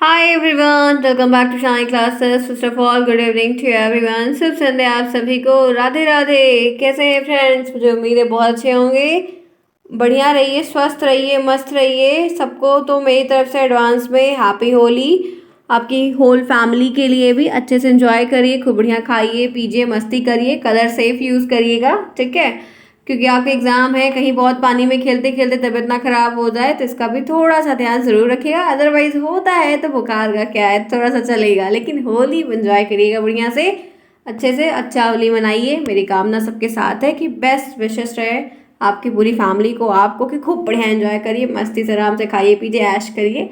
Hi everyone, welcome back to Shine Classes. First of all, good evening to everyone. शुभ संध्या आप सभी को, राधे राधे। कैसे हैं फ्रेंड्स? मुझे उम्मीद है बहुत अच्छे होंगे। बढ़िया रहिए, स्वस्थ रहिए, मस्त रहिए। सबको तो मेरी तरफ से एडवांस में हैप्पी होली। आपकी होल फैमिली के लिए भी अच्छे से एंजॉय करिए, खूब बढ़िया खाइए पीजिए, मस्ती करिए, कलर सेफ यूज़ करिएगा, ठीक है? क्योंकि आपके एग्जाम है, कहीं बहुत पानी में खेलते खेलते तबीयत ना खराब हो जाए तो इसका भी थोड़ा सा ध्यान जरूर रखिएगा। अदरवाइज होता है तो बुखार का क्या है, थोड़ा सा चलेगा, लेकिन होली एंजॉय करिएगा बढ़िया से, अच्छे से अच्छा होली मनाइए। मेरी कामना सबके साथ है कि बेस्ट विशेस रहे आपकी पूरी फैमिली को, आपको, कि खूब बढ़िया एंजॉय करिए, मस्ती से आराम से खाइए पीजिए, ऐश करिए।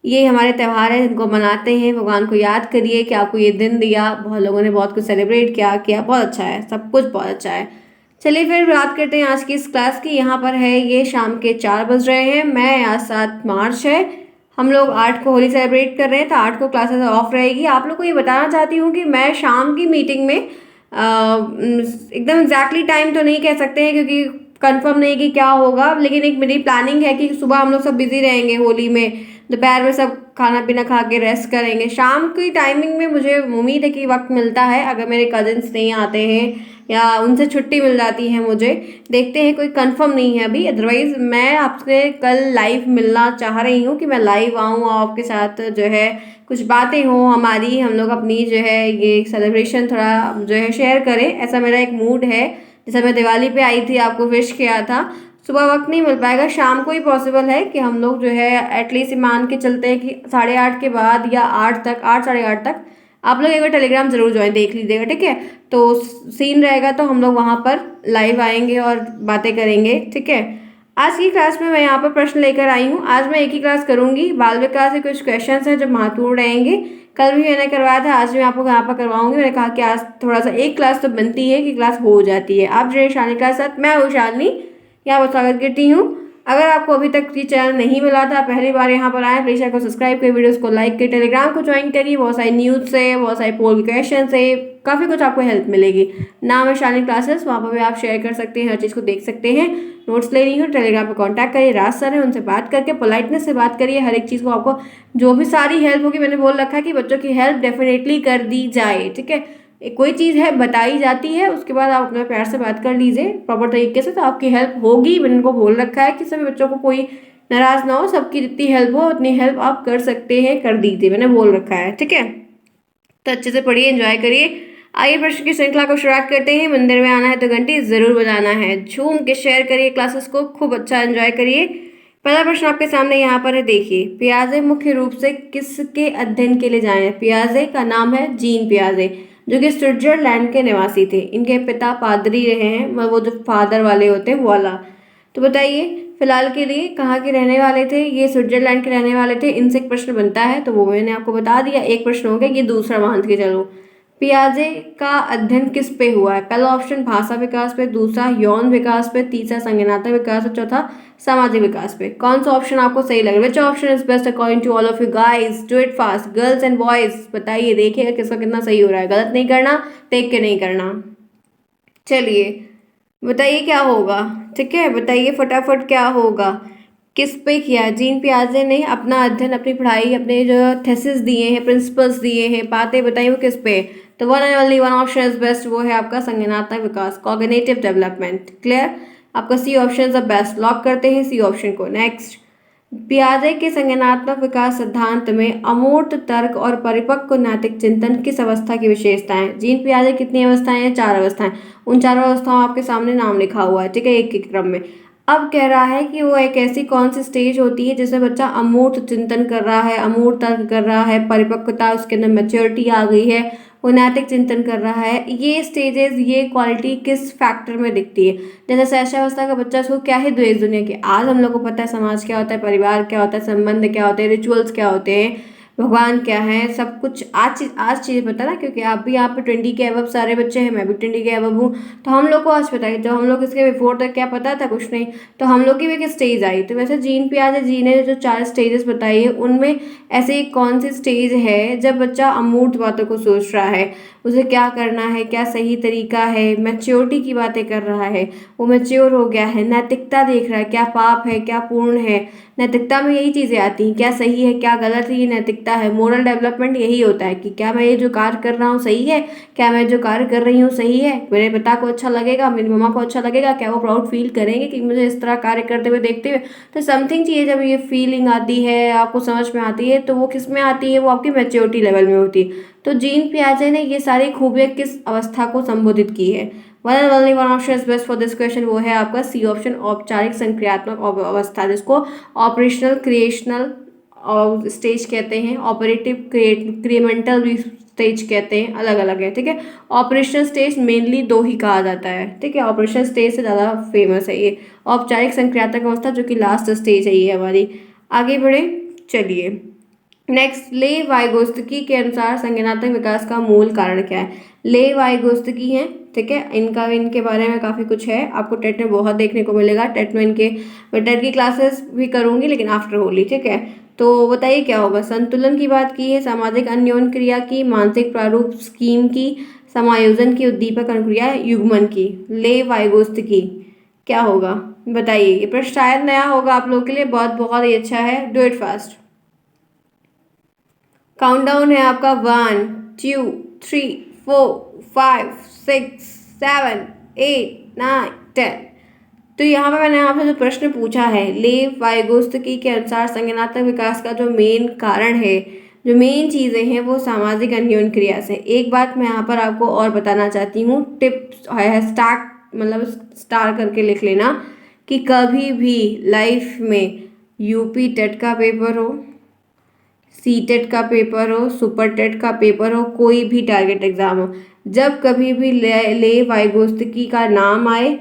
ये हमारे त्यौहार हैं जिनको मनाते हैं, भगवान को याद करिए कि आपको ये दिन दिया, बहुत लोगों ने बहुत कुछ सेलिब्रेट किया, बहुत अच्छा है, सब कुछ बहुत अच्छा है। चलिए फिर बात करते हैं आज की इस क्लास की। यहाँ पर है ये शाम के 4 बज रहे हैं। मैं आज 7 मार्च है, हम लोग 8 को होली सेलिब्रेट कर रहे हैं, तो 8 को क्लासेस ऑफ रहेगी। आप लोग को ये बताना चाहती हूँ कि मैं शाम की मीटिंग में एकदम एग्जैक्टली टाइम तो नहीं कह सकते हैं क्योंकि कंफर्म नहीं कि क्या होगा, लेकिन एक मेरी प्लानिंग है कि सुबह हम लोग सब बिजी रहेंगे होली में, दोपहर में सब खाना पीना खा के रेस्ट करेंगे। शाम की टाइमिंग में मुझे उम्मीद है कि वक्त मिलता है, अगर मेरे कजिन्स नहीं आते हैं या उनसे छुट्टी मिल जाती है मुझे, देखते हैं, कोई कंफर्म नहीं है अभी। अदरवाइज मैं आपसे कल लाइव मिलना चाह रही हूँ कि मैं लाइव आऊँ आपके साथ, जो है कुछ बातें हों हमारी, हम लोग अपनी जो है ये सेलिब्रेशन थोड़ा जो है शेयर करें, ऐसा मेरा एक मूड है। जैसे मैं दिवाली पे आई थी, आपको विश किया था, सुबह वक्त नहीं मिल पाएगा, शाम को ही पॉसिबल है कि हम लोग जो है एटलीस्ट मान के चलते हैं कि 8:30 के बाद या 8 तक, 8 साढ़े 8 तक आप लोग एक बार टेलीग्राम जरूर ज्वाइन देख लीजिएगा, ठीक है? तो सीन रहेगा तो हम लोग वहाँ पर लाइव आएंगे और बातें करेंगे, ठीक है? आज की क्लास में मैं यहाँ पर प्रश्न लेकर आई हूँ। आज मैं एक ही क्लास करूँगी, बाल विकास से कुछ क्वेश्चंस हैं जो महत्वपूर्ण रहेंगे। कल भी मैंने करवाया था, आज भी आपको यहाँ पर करवाऊंगी। मैंने कहा कि आज थोड़ा सा एक क्लास तो बनती है कि क्लास हो जाती है। आप जो है शालिनी क्लास साथ, मैं हूँ शालिनी, यहाँ पर स्वागत करती हूँ। अगर आपको अभी तक ये चैनल नहीं मिला था, पहली बार यहाँ पर आए, प्लीज चैनल को सब्सक्राइब करिए, वीडियोस को लाइक करिए, टेलीग्राम को ज्वाइन करिए, बहुत सारी न्यूज़ से, बहुत सारे पोल क्वेश्चन से काफ़ी कुछ आपको हेल्प मिलेगी। नाम है शालिनी क्लासेस, वहाँ पर भी आप शेयर कर सकते हैं, हर चीज़ को देख सकते हैं। नोट्स ले रही हूँ, टेलीग्राम पर कॉन्टैक्ट करिए, राज सर है, उनसे बात करके पोलाइटनेस से बात करिए, हर एक चीज़ को आपको जो भी सारी हेल्प होगी, मैंने बोल रखा है कि बच्चों की हेल्प डेफिनेटली कर दी जाए, ठीक है? कोई चीज़ है बताई जाती है, उसके बाद आप अपने प्यार से बात कर लीजिए प्रॉपर तरीके से, तो आपकी हेल्प होगी। मैंने उनको बोल रखा है कि सभी बच्चों को कोई नाराज ना हो, सबकी जितनी हेल्प हो उतनी हेल्प आप कर सकते हैं, कर दीजिए, मैंने बोल रखा है, ठीक है? तो अच्छे से पढ़िए, एंजॉय करिए। आइए प्रश्न की श्रृंखला को शुरुआत करते हैं। मंदिर में आना है तो घंटी जरूर बजाना है। झूम के शेयर करिए क्लासेस को, खूब अच्छा एंजॉय करिए। पहला प्रश्न आपके सामने यहाँ पर है, देखिए। पियाजे मुख्य रूप से किसके अध्ययन के लिए जाए हैं? पियाजे का नाम है जीन पियाजे, जो कि स्विट्जरलैंड के निवासी थे। इनके पिता पादरी रहे हैं, वो जो फादर वाले होते हैं वो वाला। तो बताइए फिलहाल के लिए कहाँ के रहने वाले थे? ये स्विट्जरलैंड के रहने वाले थे। इनसे एक प्रश्न बनता है तो वो मैंने आपको बता दिया, एक प्रश्न हो गया, ये दूसरा मान के चलो। पियाजे का अध्ययन किस पे हुआ है? पहला ऑप्शन भाषा विकास पे, दूसरा यौन विकास पे, तीसरा संज्ञानात्मक विकास और चौथा सामाजिक विकास पे। कौन सा ऑप्शन आपको सही लग रहा है? Which option is best according to all of you guys? Do it fast, girls and boys, बताइए, देखिएगा किसका कितना सही हो रहा है। गलत नहीं करना, देख के नहीं करना। चलिए बताइए क्या होगा, ठीक है? बताइए फटाफट क्या होगा, किस पे किया? जीन पियाजे ने अपना अध्ययन, अपनी पढ़ाई, अपने जो थेसिस दिए हैं, प्रिंसिपल्स दिए हैं, बातें बताइए, वो किस पे? तो one and only one option is best, वो है आपका संज्ञानात्मक विकास, कॉग्निटिव डेवलपमेंट। क्लियर? आपका C option is the best, lock करते हैं सी ऑप्शन को। नेक्स्ट, पियाजे के संज्ञानात्मक विकास सिद्धांत में अमूर्त तर्क और परिपक्व नैतिक चिंतन किस अवस्था की विशेषताएं? जीन पियाजे कितनी अवस्थाएं हैं? 4 अवस्थाएं। उन चारों अवस्थाओं आपके सामने नाम लिखा हुआ है, ठीक है, एक एक क्रम में। अब कह रहा है कि वो एक ऐसी कौन सी स्टेज होती है जिसमें बच्चा अमूर्त चिंतन कर रहा है, अमूर्त तर्क कर रहा है, परिपक्वता, उसके अंदर मैच्योरिटी आ गई है, वो नैतिक चिंतन कर रहा है। ये स्टेजेस, ये क्वालिटी किस फैक्टर में दिखती है? जैसे शैशवावस्था का बच्चा, उसको क्या है द्वेष दुनिया की। आज हम लोग को पता है समाज क्या होता है, परिवार क्या होता है, संबंध क्या होते हैं, रिचुअल्स क्या होते हैं, भगवान क्या है, सब कुछ आज चीज़ पता ना, क्योंकि आप भी यहाँ पे 20 के अबव सारे बच्चे हैं, मैं भी 20 के अबव हूँ, तो हम लोग को आज पता है। जब हम लोग इसके बिफोर तक क्या पता था? कुछ नहीं। तो हम लोग की भी एक स्टेज आई। तो वैसे जीन पियाजे जी ने जो 4 स्टेजेस बताई है, उनमें ऐसे एक कौन सी स्टेज है जब बच्चा अमूर्त बातों को सोच रहा है? उसे क्या करना है, क्या सही तरीका है, मैच्योरिटी की बातें कर रहा है, वो मैच्योर हो गया है, नैतिकता देख रहा है, क्या पाप है क्या पुण्य है। नैतिकता में यही चीज़ें आती हैं, क्या सही है क्या गलत है, ये नैतिकता है। मोरल डेवलपमेंट यही होता है कि क्या मैं ये जो कार्य कर रहा हूँ सही है, क्या मैं जो कार्य कर रही हूँ सही है, मेरे पिता को अच्छा लगेगा, मेरी मम्मा को अच्छा लगेगा, क्या वो प्राउड फील करेंगे कि मुझे इस तरह कार्य करते हुए देखते हुए। तो समथिंग चाहिए, जब ये फीलिंग आती है आपको समझ में आती है, तो वो किस में आती है, वो आपकी मैच्योरिटी लेवल में होती है। तो जीन पियाजे ने ये सारी खूबियाँ किस अवस्था को संबोधित की है? One and only one option is best for this question, वो है आपका सी ऑप्शन, औपचारिक संक्रियात्मक अवस्था, जिसको ऑपरेशनल क्रिएशनल स्टेज कहते हैं, ऑपरेटिव क्रिएमेंटल स्टेज कहते हैं, अलग अलग है, ठीक है। ऑपरेशनल स्टेज मेनली दो ही कहा जाता है, ठीक है, ऑपरेशनल स्टेज से ज़्यादा फेमस है ये। औपचारिक संक्रियात्मक अवस्था जो कि लास्ट स्टेज है ये हमारी। आगे बढ़े, चलिए नेक्स्ट। ले वाइगोत्स्की के अनुसार संज्ञानात्मक विकास का मूल कारण क्या है? ले वाइगोत्स्की हैं, ठीक है, इनका इनके बारे में काफ़ी कुछ है, आपको टेट में बहुत देखने को मिलेगा। टेट में इनके, मैं टेट की क्लासेस भी करूँगी लेकिन आफ्टर होली, ठीक है। तो बताइए क्या होगा? संतुलन की बात की है, सामाजिक अन्योन क्रिया की, मानसिक प्रारूप स्कीम की, समायोजन की, उद्दीपक अनुक्रिया, युग्मन की। ले वाइगोत्स्की क्या होगा बताइए? ये प्रश्न शायद नया होगा आप लोगों के लिए, बहुत बहुत ही अच्छा है, डू इट फास्ट। काउंटडाउन है आपका, 1 2 3 4 5 6 7 8 9 10। तो यहाँ पे मैंने आपसे जो प्रश्न पूछा है, लेव वाइगोत्स्की के अनुसार संज्ञानात्मक विकास का जो मेन कारण है, जो मेन चीज़ें हैं, वो सामाजिक अन्योन क्रिया से। एक बात मैं यहाँ पर आपको और बताना चाहती हूँ, टिप्स है, स्टार्ट मतलब स्टार करके लिख लेना, कि कभी भी लाइफ में यूपी टेट का पेपर हो, सी टेट का पेपर हो, सुपर टेट का पेपर हो, कोई भी टारगेट एग्जाम हो, जब कभी भी ले वाइगोत्स्की का नाम आए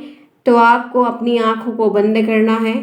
तो आपको अपनी आंखों को बंद करना है,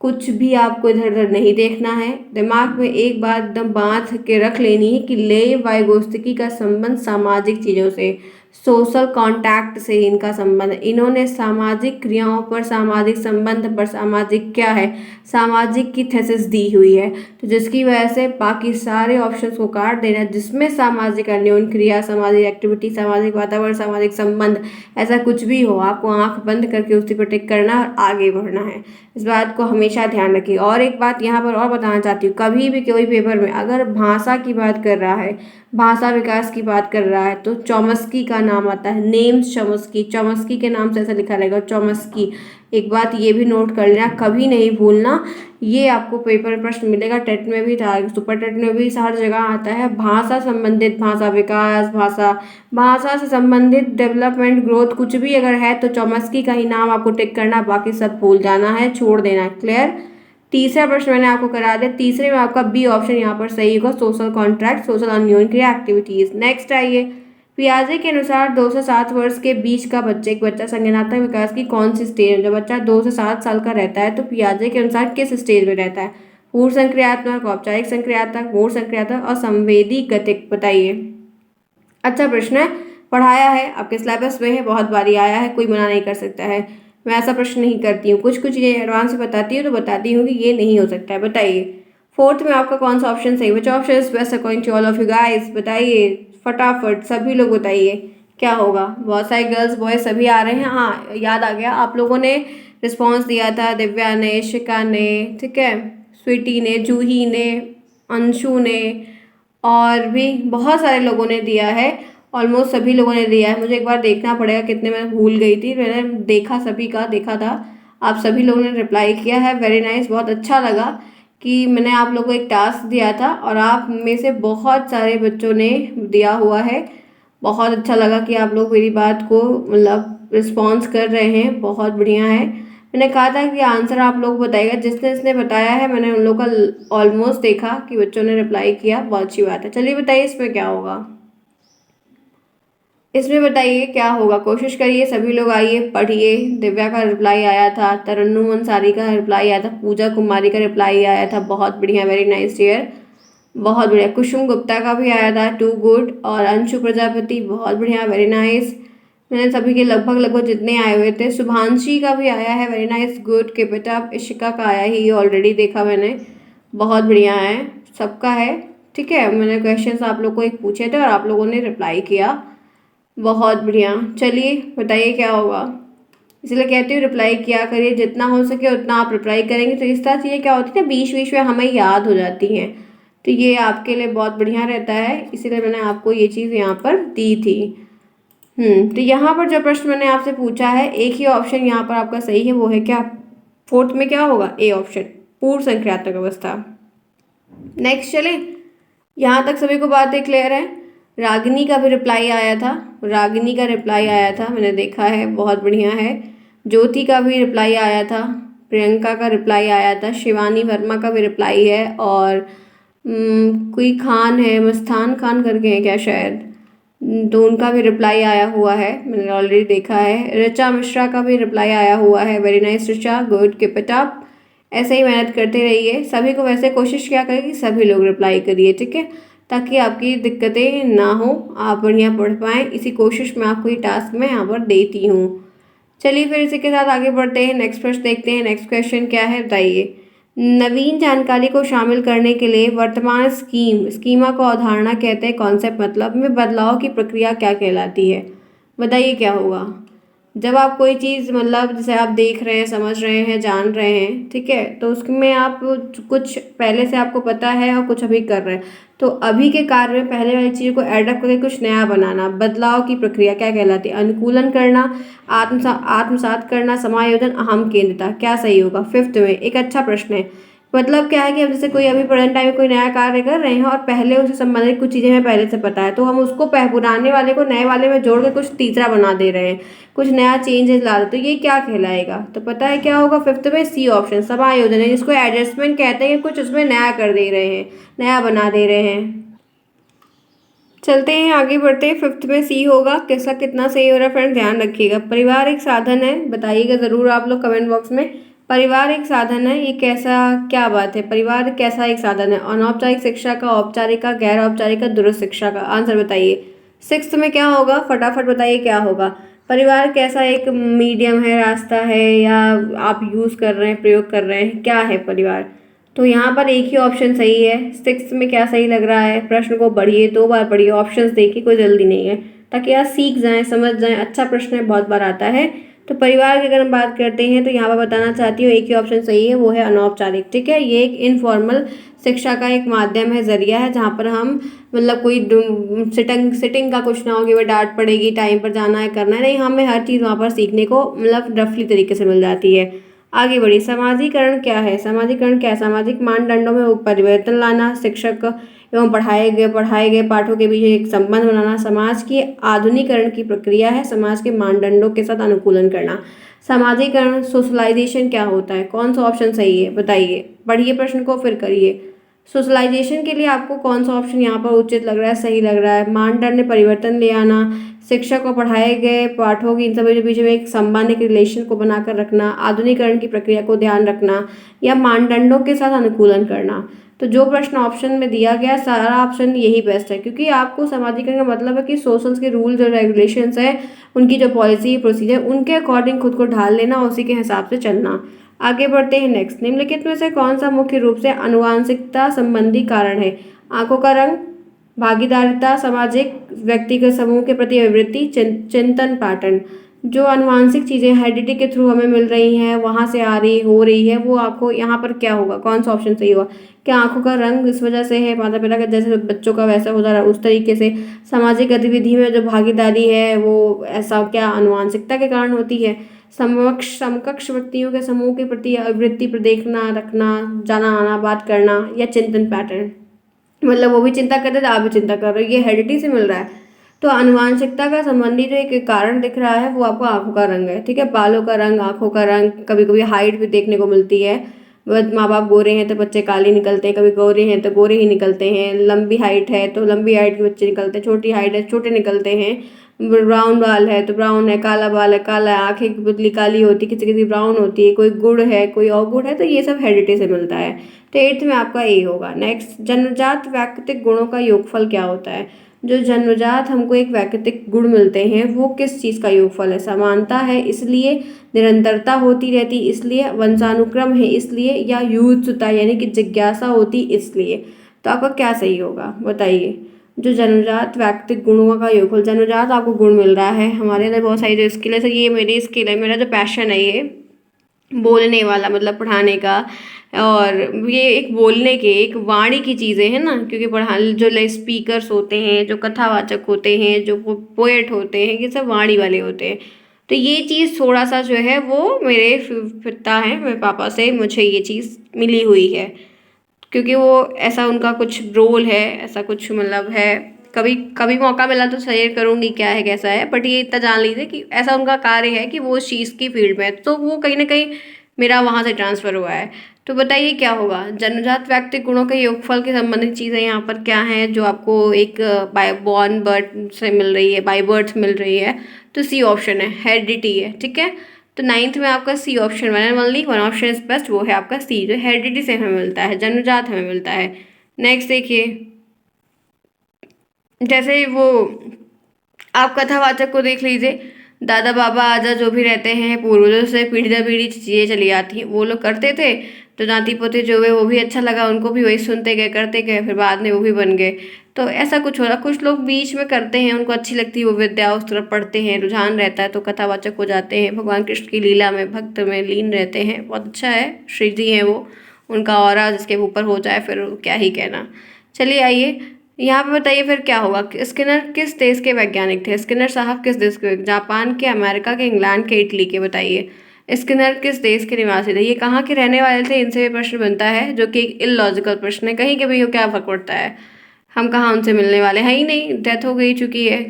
कुछ भी आपको इधर उधर नहीं देखना है। दिमाग में एक बात एकदम बांध के रख लेनी है कि ले वाइगोत्स्की का संबंध सामाजिक चीज़ों से, सोशल कांटेक्ट से इनका संबंध। इन्होंने सामाजिक क्रियाओं पर, सामाजिक संबंध पर, सामाजिक क्या है, सामाजिक की थीसिस दी हुई है। तो जिसकी वजह से बाकी सारे ऑप्शंस को काट देना जिसमें सामाजिक अन्योन क्रिया, सामाजिक एक्टिविटी, सामाजिक वातावरण, सामाजिक संबंध, ऐसा कुछ भी हो, आपको आंख बंद करके उसी पर टिक करना और आगे बढ़ना है। इस बात को हमेशा ध्यान रखिए। और एक बात यहाँ पर और बताना चाहती हूँ, कभी भी कोई पेपर में अगर भाषा की बात कर रहा है, भाषा विकास की बात कर रहा है, तो चॉम्स्की का नाम आता है, नेम्स चॉम्स्की, चॉम्स्की के नाम से ऐसा लिखा रहेगा, चॉम्स्की। एक बात ये भी नोट कर लेना, कभी नहीं भूलना, ये आपको पेपर में प्रश्न मिलेगा, टेट में भी था, सुपर टेट में भी, हर जगह आता है। भाषा संबंधित, भाषा विकास, भाषा से संबंधित डेवलपमेंट, ग्रोथ, कुछ भी अगर है तो चॉम्स्की का ही नाम आपको टिक करना, बाकी सब भूल जाना है, छोड़ देना है। क्लियर? तीसरा प्रश्न मैंने आपको करा दिया, तीसरे में आपका बी ऑप्शन यहाँ पर सही होगा, सोशल कॉन्ट्रैक्ट, सोशल अन्योन क्रिया, एक्टिविटीज। नेक्स्ट आइए, पियाजे के अनुसार 2 से 7 वर्ष के बीच का एक बच्चा संज्ञानात्मक विकास की कौन सी स्टेज में, जब बच्चा 2 से 7 साल का रहता है तो पियाजे के अनुसार किस स्टेज में रहता है? पूर्व संक्रियात्मक, औपचारिक संक्रियात्मक, मूल संक्रियात्मक और संवेदी गतिक। बताइए। अच्छा प्रश्न है, पढ़ाया है, आपके सिलेबस में है, बहुत बारी आया है, कोई मना नहीं कर सकता है। मैं ऐसा प्रश्न नहीं करती हूँ, कुछ कुछ चीज़ें एडवांस में बताती हूँ तो बताती हूँ कि ये नहीं हो सकता है। बताइए, फोर्थ में आपका कौन सा ऑप्शन सही? Which option is best according to all of you guys? बताइए फटाफट, सभी लोग बताइए क्या होगा। बहुत सारे गर्ल्स बॉयज सभी आ रहे हैं, हाँ याद आ गया, आप लोगों ने रिस्पॉन्स दिया था, दिव्या ने, शिका ने, ठीक है, स्वीटी ने, जूही ने, अंशु ने, और भी बहुत सारे लोगों ने दिया है, ऑलमोस्ट सभी लोगों ने दिया है। मुझे एक बार देखना पड़ेगा कितने, मैं भूल गई थी, मैंने देखा, सभी का देखा था, आप सभी लोगों ने रिप्लाई किया है, वेरी नाइस। बहुत अच्छा लगा कि मैंने आप लोगों को एक टास्क दिया था और आप में से बहुत सारे बच्चों ने दिया हुआ है। बहुत अच्छा लगा कि आप लोग मेरी बात को मतलब रिस्पॉन्स कर रहे हैं, बहुत बढ़िया है। मैंने कहा था कि आंसर आप लोग बताइएगा, जिसने जिसने बताया है मैंने उन लोगों का ऑलमोस्ट देखा कि बच्चों ने रिप्लाई किया, बहुत अच्छी बात है। चलिए बताइए इसमें क्या होगा, इसमें बताइए क्या होगा, कोशिश करिए सभी लोग, आइए पढ़िए। दिव्या का रिप्लाई आया था, तरन्नुम अंसारी का रिप्लाई आया था, पूजा कुमारी का रिप्लाई आया था, बहुत बढ़िया, वेरी नाइस डियर, बहुत बढ़िया। कुसुम गुप्ता का भी आया था, टू गुड। और अंशु प्रजापति, बहुत बढ़िया, वेरी नाइस। मैंने सभी के लगभग लगभग जितने आए हुए थे, शुभांशी का भी आया है, very nice, good, keep it up. Ishika का आया ही, ऑलरेडी देखा मैंने, बहुत बढ़िया है, सबका है, ठीक है। मैंने क्वेश्चंस आप लोग को एक पूछे थे और आप लोगों ने रिप्लाई किया, बहुत बढ़िया। चलिए बताइए क्या होगा। इसलिए कहती हूँ रिप्लाई किया करिए, जितना हो सके उतना आप रिप्लाई करेंगे तो इस तरह चीज़ें क्या होती है ना, बीच बीच में हमें याद हो जाती हैं। तो ये आपके लिए बहुत बढ़िया रहता है, इसीलिए मैंने आपको ये चीज़ यहाँ पर दी थी। तो यहाँ पर जो प्रश्न मैंने आपसे पूछा है, एक ही ऑप्शन यहाँ पर आपका सही है, वो है क्या, फोर्थ में क्या होगा, ए ऑप्शन, पूर्ण संख्यात्मक अवस्था। नेक्स्ट चले, यहाँ तक सभी को बातें क्लियर है। रागिनी का भी रिप्लाई आया था, रागिनी का रिप्लाई आया था, मैंने देखा है, बहुत बढ़िया है। ज्योति का भी रिप्लाई आया था, प्रियंका का रिप्लाई आया था, शिवानी वर्मा का भी रिप्लाई है, और कोई खान है, मस्तान खान करके है क्या शायद, तो उनका भी रिप्लाई आया हुआ है, मैंने ऑलरेडी देखा है। ऋचा मिश्रा का भी रिप्लाई आया हुआ है, very nice Richa, good, keep it up. ऐसे ही मेहनत करते रहिए, सभी को वैसे कोशिश क्या करें कि सभी लोग रिप्लाई करिए, ठीक है, ताकि आपकी दिक्कतें ना हो, आप बढ़िया पढ़ पाएँ, इसी कोशिश में आपको ये टास्क मैं यहाँ पर देती हूँ। चलिए फिर इसी के साथ आगे बढ़ते हैं, नेक्स्ट प्रश्न देखते हैं। नेक्स्ट क्वेश्चन क्या है बताइए। नवीन जानकारी को शामिल करने के लिए वर्तमान स्कीमा को अवधारणा कहते हैं, कॉन्सेप्ट मतलब में बदलाव की प्रक्रिया क्या कहलाती है, बताइए क्या होगा। जब आप कोई चीज़ मतलब जैसे आप देख रहे हैं, समझ रहे हैं, जान रहे हैं, ठीक है, तो उसमें आप कुछ पहले से आपको पता है और कुछ अभी कर रहे हैं, तो अभी के कार्य में पहले वाली चीज़ को एडअप करके कुछ नया बनाना, बदलाव की प्रक्रिया क्या कहलाती है, अनुकूलन करना, आत्मसात करना, समायोजन, अहम केंद्रता, क्या सही होगा। फिफ्थ में एक अच्छा प्रश्न है, मतलब क्या है कि हम जैसे कोई अभी प्रेजेंट टाइम में कोई नया कार्य कर रहे हैं और पहले उससे संबंधित कुछ चीज़ें हमें पहले से पता है, तो हम उसको पुराने वाले को नए वाले में जोड़ के कुछ तीसरा बना दे रहे हैं, कुछ नया चेंजेस ला रहे, तो ये क्या कहलाएगा, तो पता है क्या होगा, फिफ्थ में सी ऑप्शन, समायोजन है, जिसको एडजस्टमेंट कहते हैं, कुछ उसमें नया कर दे रहे हैं, नया बना दे रहे हैं। चलते हैं आगे बढ़ते हैं, फिफ्थ में सी होगा, कैसा कितना सही हो रहा है फ्रेंड, ध्यान रखिएगा। परिवार एक साधन है, बताइएगा ज़रूर आप लोग कमेंट बॉक्स में, परिवार एक साधन है, ये कैसा, क्या बात है, परिवार कैसा एक साधन है, अनौपचारिक शिक्षा का, औपचारिक का, गैर औपचारिक का, दूरस्थ शिक्षा का, आंसर बताइए। सिक्स्थ में क्या होगा, फटाफट बताइए क्या होगा। परिवार कैसा एक मीडियम है, रास्ता है, या आप यूज़ कर रहे हैं, प्रयोग कर रहे हैं, क्या है परिवार, तो यहाँ पर एक ही ऑप्शन सही है। सिक्स में क्या सही लग रहा है, प्रश्न को पढ़िए, 2 बार पढ़िए, ऑप्शंस देखिए, कोई जल्दी नहीं है, ताकि आप सीख जाएं, समझ जाएं, अच्छा प्रश्न है, बहुत बार आता है। तो परिवार की अगर हम बात करते हैं तो यहाँ पर बताना चाहती हूँ एक ही ऑप्शन सही है, वो है अनौपचारिक, ठीक है, ये एक इनफॉर्मल शिक्षा का एक माध्यम है, जरिया है, जहाँ पर हम मतलब कोई सिटिंग का कुछ ना हो कि वह डांट पड़ेगी, टाइम पर जाना है, करना है, नहीं, हमें हर चीज़ वहाँ पर सीखने को मतलब रफली तरीके से मिल जाती है। आगे बढ़िए, समाजीकरण क्या है, समाजीकरण क्या है, सामाजिक मानदंडों में परिवर्तन लाना, शिक्षक एवं पढ़ाए गए पाठों के बीच एक संबंध बनाना, समाज की आधुनिकरण की प्रक्रिया है, समाज के मानदंडों के साथ अनुकूलन करना। समाजीकरण, सोशलाइजेशन क्या होता है, कौन सा ऑप्शन सही है बताइए, पढ़िए प्रश्न को फिर करिए। सोशलाइजेशन के लिए आपको कौन सा ऑप्शन यहाँ पर उचित लग रहा है, सही लग रहा है, मानदंड में परिवर्तन ले आना, शिक्षक को पढ़ाए गए पाठों की इन सभी के बीच में एक संबंध, एक रिलेशन को बनाकर रखना, आधुनिकरण की प्रक्रिया को ध्यान रखना, या मानदंडों के साथ अनुकूलन करना। तो जो प्रश्न ऑप्शन में दिया गया सारा ऑप्शन यही बेस्ट है, क्योंकि आपको समाजीकरण का मतलब है कि सोशल्स के रूल्स और रेगुलेशंस है, उनकी जो पॉलिसी प्रोसीजर, उनके अकॉर्डिंग खुद को ढाल लेना, उसी के हिसाब से चलना। आगे बढ़ते हैं नेक्स्ट, निम्नलिखित में से कौन सा मुख्य रूप से आनुवांशिकता संबंधी कारण है, आंखों का रंग, भागीदारिता, सामाजिक व्यक्तिगत समूह के प्रति अभिवृत्ति, चिंतन पैटर्न। जो आनुवांशिक चीज़ें हेरिडिटी के थ्रू हमें मिल रही हैं, वहाँ से आ रही हो रही है, वो आपको यहाँ पर क्या होगा, कौन सा ऑप्शन सही होगा। क्या आंखों का रंग इस वजह से है, माता पिता का जैसे बच्चों का वैसा हो जा रहा है उस तरीके से, सामाजिक गतिविधि में जो भागीदारी है वो ऐसा क्या आनुवांशिकता के कारण होती है, समकक्ष व्यक्तियों के समूह के प्रति अभिवृत्ति पर देखना रखना, जाना आना, बात करना, या चिंतन पैटर्न, मतलब वो भी चिंता करते थे, आप भी चिंता कर रहे हो, ये हेरिडिटी से मिल रहा है। तो आनुवांशिकता का संबंधी जो एक कारण दिख रहा है वो आपको आंखों का रंग है, ठीक है, बालों का रंग, आंखों का रंग, कभी कभी हाइट भी देखने को मिलती है, माँ बाप गोरे हैं तो बच्चे काले निकलते हैं, कभी गोरे हैं तो गोरे ही निकलते हैं, लंबी हाइट है तो लंबी हाइट के बच्चे निकलते हैं, छोटी हाइट है छोटे निकलते हैं, ब्राउन बाल है तो ब्राउन है, काला बाल है काला है, आंखें की पुतली काली होती है, किसी किसी ब्राउन होती है, कोई गुड़ है कोई और गुड़ है, तो ये सब हेरिडिटी से मिलता है। तो एट्थ में आपका ए होगा। नेक्स्ट, जन्मजात प्राकृतिक गुणों का योगफल क्या होता है। जो जन्मजात हमको एक प्राकृतिक गुण मिलते हैं वो किस चीज़ का योगफल है, समानता है इसलिए, निरंतरता होती रहती इसलिए, वंशानुक्रम है इसलिए, या युत्सुता यानी कि जिज्ञासा होती इसलिए। तो आपका क्या सही होगा बताइए। जो जन्मजात व्यक्तिगत गुणों का योगफल, जन्मजात आपको गुण मिल रहा है, हमारे अंदर बहुत सारी जो स्किल है, तो ये मेरी स्किल है, मेरा जो पैशन है ये बोलने वाला, मतलब पढ़ाने का। और ये एक बोलने के, एक वाणी की चीज़ें हैं ना, क्योंकि पढ़ा जो स्पीकर्स होते हैं, जो कथावाचक होते हैं, जो पोएट होते हैं, ये सब वाणी वाले होते हैं। तो ये चीज़ थोड़ा सा जो है वो मेरे पिता है, मेरे पापा से मुझे ये चीज़ मिली हुई है, क्योंकि वो ऐसा उनका कुछ रोल है, ऐसा कुछ मतलब है। कभी कभी मौका मिला तो शेयर करूँगी क्या है कैसा है, बट ये इतना जान लीजिए कि ऐसा उनका कार्य है कि वो उस चीज़ की फील्ड में है, तो वो कहीं ना कहीं मेरा वहाँ से ट्रांसफ़र हुआ है। तो बताइए क्या होगा, जन्मजात व्यक्तिगत गुणों के योगफल के संबंधित चीज़ें यहाँ पर क्या हैं जो आपको एक बाय बॉर्न बर्थ से मिल रही है, बाय बर्थ मिल रही है। तो सी ऑप्शन है, हेरिडिटी है, ठीक है। तो 9th में आपका C option, one and only one option is best, वो है आपका सी, जो हेरिडिटी से हमें मिलता है, जन्मजात हमें मिलता है। नेक्स्ट देखिए, जैसे वो आप कथावाचक को देख लीजिए, दादा बाबा आजा जो भी रहते हैं, पूर्वजों से पीढ़ी दर पीढ़ी चीज़ें चली आती हैं, वो लोग करते थे, तो नाती पोते जो हुए वो भी अच्छा लगा उनको भी, वही सुनते गए करते गए, फिर बाद में वो भी बन गए। तो ऐसा कुछ हो रहा, कुछ लोग बीच में करते हैं, उनको अच्छी लगती है वो विद्या, उस तरफ पढ़ते हैं, रुझान रहता है, तो कथावाचक हो जाते हैं, भगवान कृष्ण की लीला में भक्त में लीन रहते हैं, बहुत अच्छा है, श्री जी हैं वो, उनका ऑरा जिसके ऊपर हो जाए फिर क्या ही कहना। चलिए आइए यहाँ पे बताइए फिर क्या होगा, स्किनर किस देश के वैज्ञानिक थे, स्किनर साहब किस देश के, जापान के, अमेरिका के, इंग्लैंड के, इटली के, बताइए स्किनर किस देश के निवासी थे, ये कहाँ के रहने वाले थे, इनसे भी प्रश्न बनता है, जो कि एक इलॉजिकल प्रश्न है, कहीं के भी हो क्या फर्क पड़ता है, हम कहाँ उनसे मिलने वाले हैं ही नहीं, डेथ हो गई चुकी है।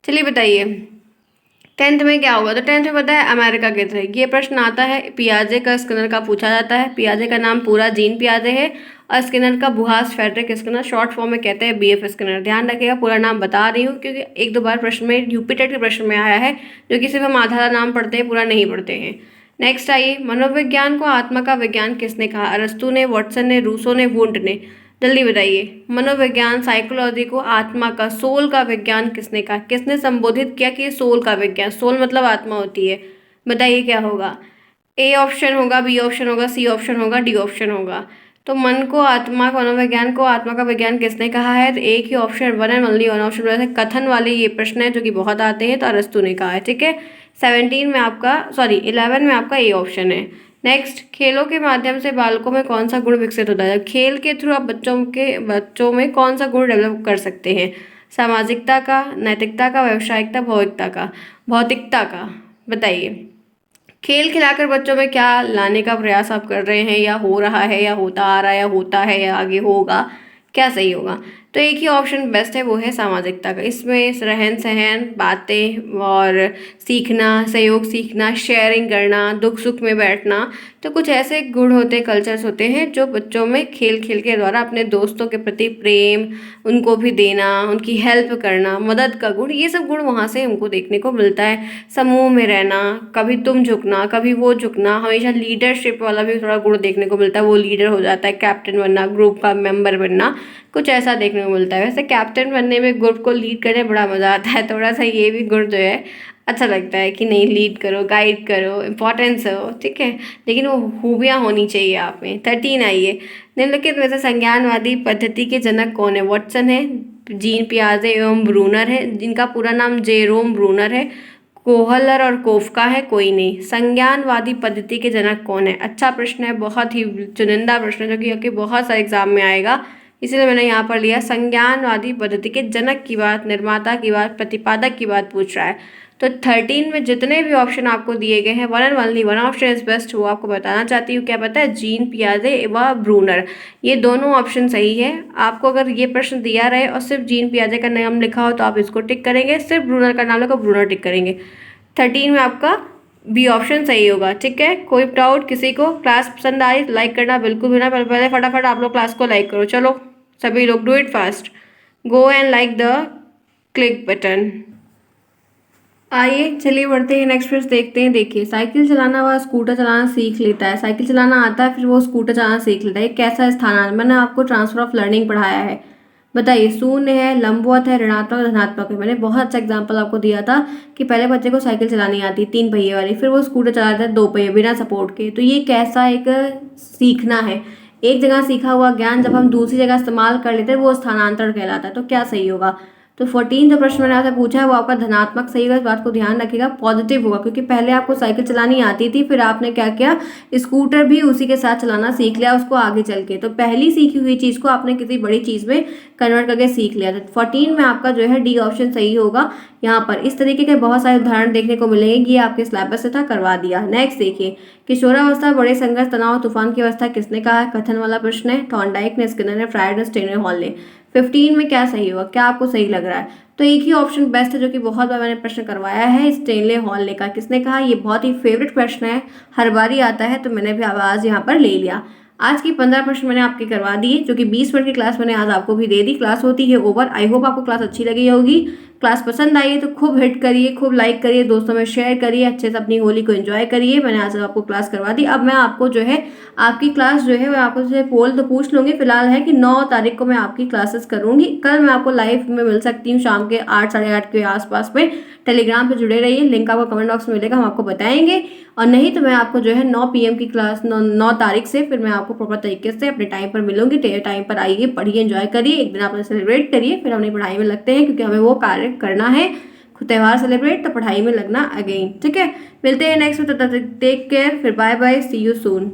चलिए बताइए 10th में क्या होगा, तो 10th में पता है अमेरिका के थे, ये प्रश्न आता है, पियाजे का स्किनर का पूछा जाता है, पियाजे का नाम पूरा जीन पियाजे है, और स्किनर का बुहास फेडरिक स्किनर, शॉर्ट फॉर्म में कहते हैं बीएफ स्किनर। ध्यान रखिएगा, पूरा नाम बता रही हूँ क्योंकि एक दो बार प्रश्न में यूपीटेट के प्रश्न में आया है, जो कि सिर्फ हम आधा नाम पढ़ते हैं, पूरा नहीं पढ़ते हैं। नेक्स्ट आइए, मनोविज्ञान को आत्मा का विज्ञान किसने कहा, अरस्तु ने, वॉटसन ने, रूसो ने, वुंट ने, जल्दी बताइए। मनोविज्ञान साइकोलॉजी को आत्मा का, सोल का विज्ञान किसने कहा, किसने संबोधित किया कि सोल का विज्ञान, सोल मतलब आत्मा होती है, बताइए क्या होगा। ए ऑप्शन होगा, बी ऑप्शन होगा, सी ऑप्शन होगा, डी ऑप्शन होगा। तो मन को आत्मा, मनोविज्ञान को आत्मा का विज्ञान किसने कहा है, तो एक ही option, one and only one option, वैसे कथन वाले ये प्रश्न है जो कि बहुत आते हैं, तो अरस्तु ने कहा है, ठीक है। 17 में आपका, सॉरी 11 में आपका ए ऑप्शन है। नेक्स्ट, खेलों के माध्यम से बालकों में कौन सा गुण विकसित होता है, खेल के थ्रू आप बच्चों में कौन सा गुण डेवलप कर सकते हैं, सामाजिकता का, नैतिकता का, व्यावसायिकता, भौतिकता का, बताइए। खेल खिलाकर बच्चों में क्या लाने का प्रयास आप कर रहे हैं, या हो रहा है, या होता आ रहा है, या होता है, या आगे होगा, क्या सही होगा। तो एक ही ऑप्शन बेस्ट है, वो है सामाजिकता का। इसमें रहन सहन, बातें और सीखना, सहयोग सीखना, शेयरिंग करना, दुख सुख में बैठना, तो कुछ ऐसे गुण होते, कल्चर्स होते हैं जो बच्चों में खेल खेल के द्वारा अपने दोस्तों के प्रति प्रेम, उनको भी देना, उनकी हेल्प करना, मदद का गुण, ये सब गुण वहाँ से हमको देखने को मिलता है। समूह में रहना, कभी तुम झुकना कभी वो झुकना, हमेशा लीडरशिप वाला भी थोड़ा गुण देखने को मिलता है, वो लीडर हो जाता है, कैप्टन बनना, ग्रुप का मेंबर बनना, कुछ ऐसा देखने को मिलता है। वैसे कैप्टन बनने में ग्रुप को लीड करने बड़ा मज़ा आता है, थोड़ा सा ये भी गुण जो है अच्छा लगता है कि नहीं, लीड करो, गाइड करो, इम्पोर्टेंस हो, ठीक है, लेकिन वो खूबियाँ होनी चाहिए आप में। 13 आइए, निम्नलिखित में से संज्ञानवादी पद्धति के जनक कौन है, वॉटसन है, जीन पियाजे एवं ब्रूनर है, जिनका पूरा नाम जेरोम ब्रूनर है, कोहलर और कोफका है, कोई नहीं। संज्ञानवादी पद्धति के जनक कौन है, अच्छा प्रश्न है, बहुत ही चुनिंदा प्रश्न है, जो कि बहुत सारे एग्जाम में आएगा, इसीलिए मैंने यहाँ पर लिया। संज्ञानवादी पद्धति के जनक की बात, निर्माता की बात, प्रतिपादक की बात पूछ रहा है। तो 13 में जितने भी ऑप्शन आपको दिए गए हैं, one and only one option is best, वो आपको बताना चाहती हूँ, क्या पता है, जीन पियाजे व ब्रूनर, ये दोनों ऑप्शन सही है। आपको अगर ये प्रश्न दिया रहे और सिर्फ जीन पियाजे का नाम लिखा हो तो आप इसको टिक करेंगे, सिर्फ ब्रूनर का नाम लिखा ब्रूनर टिक करेंगे। 13 में आपका बी ऑप्शन सही होगा, ठीक है। कोई डाउट किसी को, क्लास पसंद आई लाइक करना बिल्कुल भी ना, पहले फटाफट आप लोग क्लास को लाइक करो, चलो सभी लोग do it fast, go and like the click button. आइए चलिए बढ़ते हैं, नेक्स्ट प्रश्न देखते हैं। देखिए, साइकिल चलाना व स्कूटर चलाना सीख लेता है, साइकिल चलाना आता है फिर वो स्कूटर चलाना सीख लेता है, ये कैसा स्थानांतरण, मैंने आपको ट्रांसफर ऑफ लर्निंग पढ़ाया है, बताइए। शून्य है, लंबवत है, ऋणात्मक, धनात्मक है। मैंने बहुत अच्छा एग्जाम्पल आपको दिया था कि पहले बच्चे को साइकिल चलानी आती 3 पहिए वाली, फिर वो स्कूटर चलाता है 2 पहिए बिना सपोर्ट के, तो ये कैसा एक सीखना है, एक जगह सीखा हुआ ज्ञान जब हम दूसरी जगह इस्तेमाल कर लेते हैं वो स्थानांतरण कहलाता है। तो क्या सही होगा? तो 14 जो प्रश्न मैंने आपसे पूछा है वो आपका धनात्मक सही होगा, इस बात को ध्यान रखिएगा। पॉजिटिव होगा क्योंकि पहले आपको साइकिल चलानी आती थी, फिर आपने क्या किया, स्कूटर भी उसी के साथ चलाना सीख लिया उसको आगे चल के। तो पहली सीखी हुई चीज़ को आपने किसी बड़ी चीज़ में कन्वर्ट करके सीख लिया। तो 14 में आपका जो है डी ऑप्शन सही होगा। यहाँ पर इस तरीके के बहुत सारे उदाहरण देखने को मिलेंगे। ये आपके सिलेबस से था, करवा दिया। नेक्स्ट देखिए, किशोरावस्था, बड़े संघर्ष, तनाव, तूफान की अवस्था किसने कहा है? कथन वाला प्रश्न है। थॉर्नडाइक ने, स्किनर ने, फ्रायड ने, स्टेनर हॉल ने। 15 में क्या सही होगा? क्या आपको सही लग रहा है? तो एक ही ऑप्शन बेस्ट है जो कि बहुत बार मैंने प्रश्न करवाया है, स्टेनले हॉल ने कहा। किसने कहा? ये बहुत ही फेवरेट प्रश्न है, हर बार ही आता है, तो मैंने भी आवाज़ यहाँ पर ले लिया। आज की 15 प्रश्न मैंने आपके करवा दिए, जो कि 20 मिनट की क्लास मैंने आज आपको भी दे दी। क्लास होती है ओवर। आई होप आपको क्लास अच्छी लगी होगी। क्लास पसंद आई है तो खूब हिट करिए, खूब लाइक करिए, दोस्तों में शेयर करिए, अच्छे से अपनी होली को एंजॉय करिए। मैंने आज आपको क्लास करवा दी। अब मैं आपको जो है आपकी क्लास जो है मैं आपको जो है पोल तो पूछ लूँगी। फिलहाल है कि 9 तारीख को मैं आपकी क्लासेस करूँगी। कल मैं आपको लाइव में मिल सकती हूँ शाम के 8 साढ़े 8 के आसपास में। टेलीग्राम पे जुड़े रहिए, लिंक आपको कमेंट बॉक्स में मिलेगा, हम आपको बताएंगे। और नहीं तो मैं आपको जो है 9 PM की क्लास 9 तारीख से फिर मैं आपको प्रॉपर तरीके से अपने टाइम पर मिलूंगी। टाइम पर आइए, पढ़िए, एंजॉय करिए, एक दिन आप सेलिब्रेट करिए, फिर अपनी पढ़ाई में लगते हैं क्योंकि हमें वो कार्य करना है। त्यौहार सेलिब्रेट तो पढ़ाई में लगना अगेन। ठीक है, मिलते हैं नेक्स्ट में। टेक केयर, फिर bye bye, see you soon.